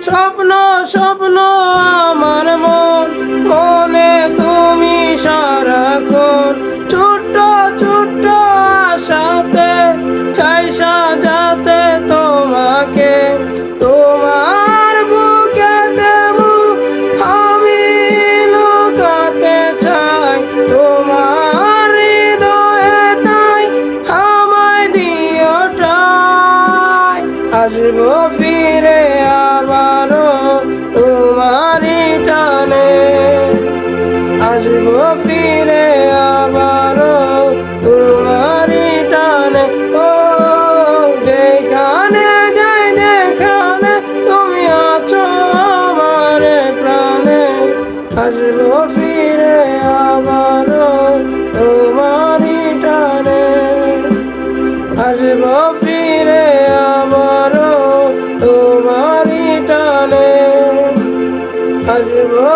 স্বপ্ন স্বপ্ন আমার মন মনে তুমি সারাক্ষণ ছোট্ট ছোট্ট আশাতে চাই সাজাতে তোমাকে তোমার বুকেতে মুখ আমি লুকাতে চাই তোমার হৃদয়ে তাই আমায় দিও ঠাই আসবো ফিরে আবারও তোমারই টানে আসবো ফিরে আবারও তোমারই টানে ও যেখানে যাই যেখানে তুমি আছো আমার প্রাণে আসবো ফিরে আবারও তোমারই টানে আসবো ফিরে আবারও তোমারই টানে আসবো